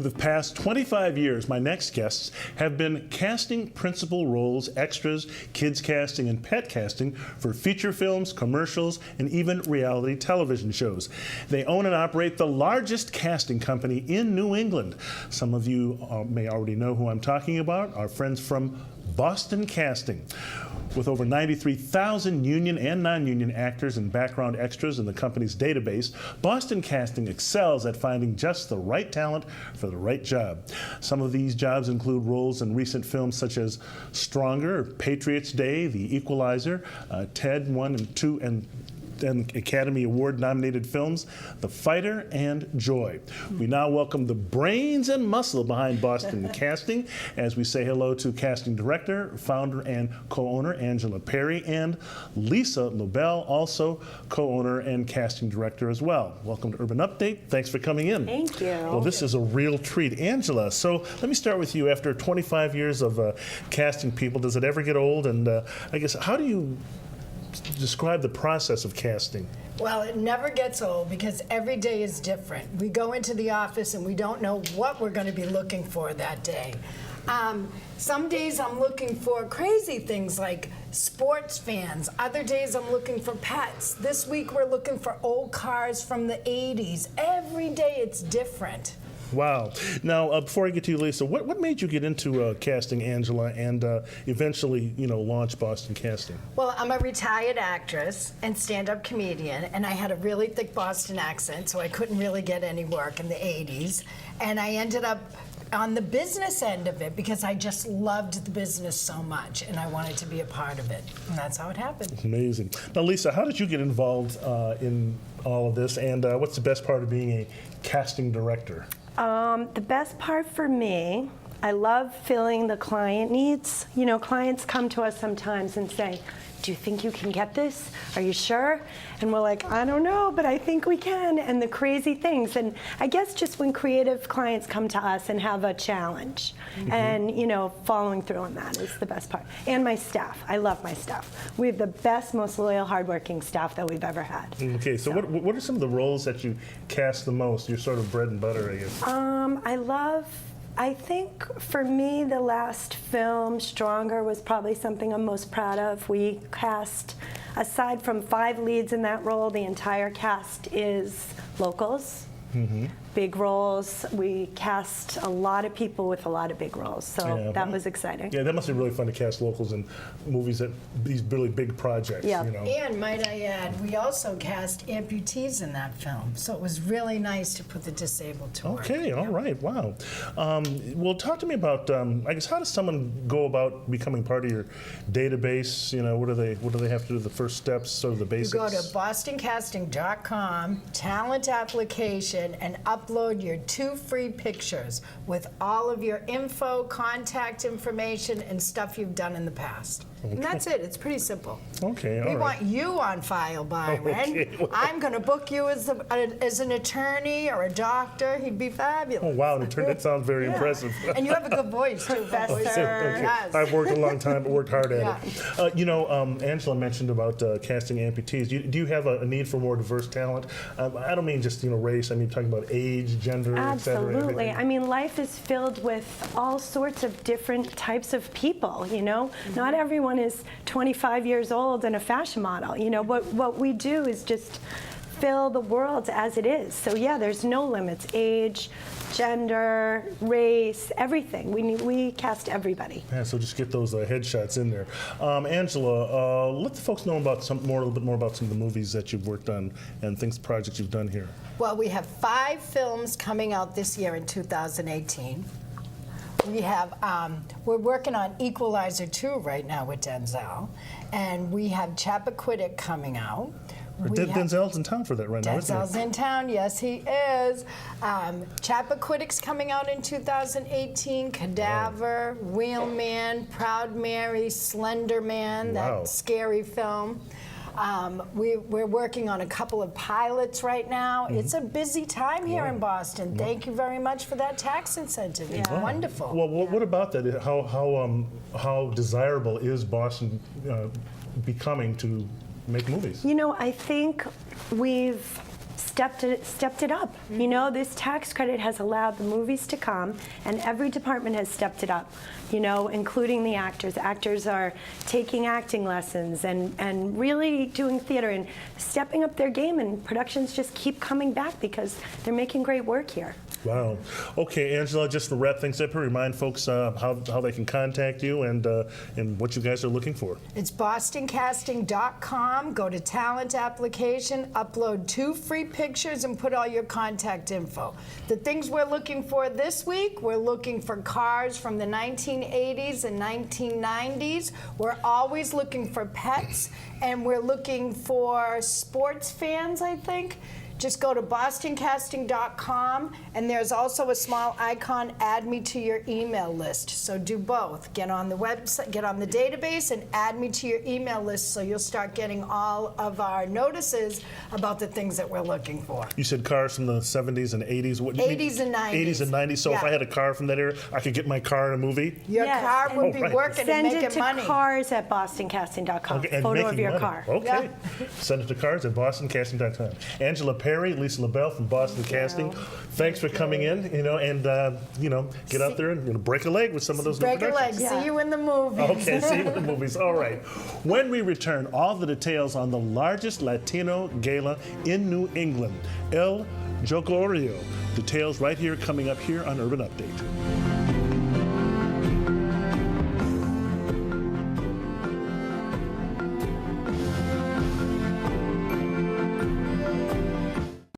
For the past 25 years, my next guests have been casting principal roles, extras, kids casting, and pet casting for feature films, commercials, and even reality television shows. They own and operate the largest casting company in New England. Some of you may already know who I'm talking about, our friends from Boston Casting. With over 93,000 union and non-union actors and background extras in the company's database, Boston Casting excels at finding just the right talent for the right job. Some of these jobs include roles in recent films such as Stronger, Patriots Day, The Equalizer, Ted 1 and 2, and Academy Award nominated films, The Fighter and Joy. We now welcome the brains and muscle behind Boston Casting as we say hello to casting director, founder, and co-owner Angela Peri, and Lisa Lobel, also co-owner and casting director as well. Welcome to Urban Update. Thanks for coming in. Thank you. Well, this is a real treat. Angela, so let me start with you. After 25 years of casting people, does it ever get old? And I guess, how do you describe the process of casting? Well, it never gets old because every day is different. We go into the office and we don't know what we're going to be looking for that day. Some days I'm looking for crazy things like sports fans. Other days I'm looking for pets. This week we're looking for old cars from the 80s. Every day it's different. Wow. Now, before I get to you, Lisa, what made you get into casting, Angela, and eventually, launch Boston Casting? Well, I'm a retired actress and stand-up comedian, and I had a really thick Boston accent, so I couldn't really get any work in the 80s. And I ended up on the business end of it because I just loved the business so much, and I wanted to be a part of it. And that's how it happened. Amazing. Now, Lisa, how did you get involved in all of this, and what's the best part of being a casting director? The best part for me, I love filling the client needs. Clients come to us sometimes and say, do you think you can get this? Are you sure? And we're like, I don't know, but I think we can. And the crazy things. And I guess just when creative clients come to us and have a challenge, and following through on that is the best part. And my staff. I love my staff. We have the best, most loyal, hardworking staff that we've ever had. Okay, so what are some of the roles that you cast the most? Your sort of bread and butter, I guess. I think for me, the last film, Stronger, was probably something I'm most proud of. We cast, aside from 5 leads in that role, the entire cast is locals. Big roles. We cast a lot of people with a lot of big roles, so that was exciting. Yeah, that must be really fun to cast locals in movies that these really big projects. Yeah. And might I add, we also cast amputees in that film, so it was really nice to put the disabled to work. Okay, all right, wow. Well, talk to me about, I guess, how does someone go about becoming part of your database? What do they have to do? The first steps, sort of the basics. You go to bostoncasting.com, talent application, and upload your 2 free pictures with all of your info, contact information, and stuff you've done in the past. Okay. And that's it. It's pretty simple. Okay, all right. We want you on file, Byron. Okay, well. I'm going to book you as an attorney or a doctor. He'd be fabulous. Oh, wow, an attorney. That sounds very impressive. And you have a good voice, too. Professor. Okay. Yes. I've worked a long time, but worked hard at it. Angela mentioned about casting amputees. Do you have a need for more diverse talent? I don't mean just race. I mean talking about age, gender, Absolutely. et cetera. I mean, life is filled with all sorts of different types of people, Not everyone is 25 years old and a fashion model. What we do is just fill the world as it is. So yeah, there's no limits. Age, gender, race, everything. We cast everybody. Yeah, so just get those headshots in there. Angela, let the folks know about a little bit more about some of the movies that you've worked on and projects you've done here. Well, we have 5 films coming out this year in 2018. We have, we're working on Equalizer 2 right now with Denzel, and we have Chappaquiddick coming out. Denzel's in town for that right now, isn't he? Denzel's in town, yes he is. Chappaquiddick's coming out in 2018, Cadaver, Wheelman, Proud Mary, Slender Man, that scary film. We're working on a couple of pilots right now. It's a busy time here in Boston. Thank you very much for that tax incentive. It's wonderful. Well, what about that? How desirable is Boston becoming to make movies? I think we've stepped it up. You know, this tax credit has allowed the movies to come, and every department has stepped it up, you know, including the actors. Actors are taking acting lessons and really doing theater and stepping up their game, and productions just keep coming back because they're making great work here. Wow. Okay, Angela, just to wrap things up here, remind folks how they can contact you and what you guys are looking for. It's bostoncasting.com. Go to talent application, upload 2 free pictures, and put all your contact info. The things we're looking for this week, we're looking for cars from the 1980s and 1990s. We're always looking for pets, and we're looking for sports fans, I think. Just go to bostoncasting.com, and there's also a small icon, add me to your email list. So do both. Get on the website, get on the database, and add me to your email list so you'll start getting all of our notices about the things that we're looking for. You said cars from the 70s and 80s. What do you mean? 80s and 90s. 80s and 90s. So if Yeah. I had a car from that era, I could get my car in a movie? Your Yes, car would and be right. working and Send it making to money. cars at bostoncasting.com. Okay, and Photo of making your money. car. Okay. Yeah. Send it to cars at bostoncasting.com. Angela Peri, Lisa Lobel from Boston Casting. Thanks for coming in, and get out there and break a leg with some of those new Break your productions. legs. Yeah. See you in the movies. Okay, see you in the movies. All right. When we return, all the details on the largest Latino gala in New England, El Jogorio. Details right here coming up here on Urban Update.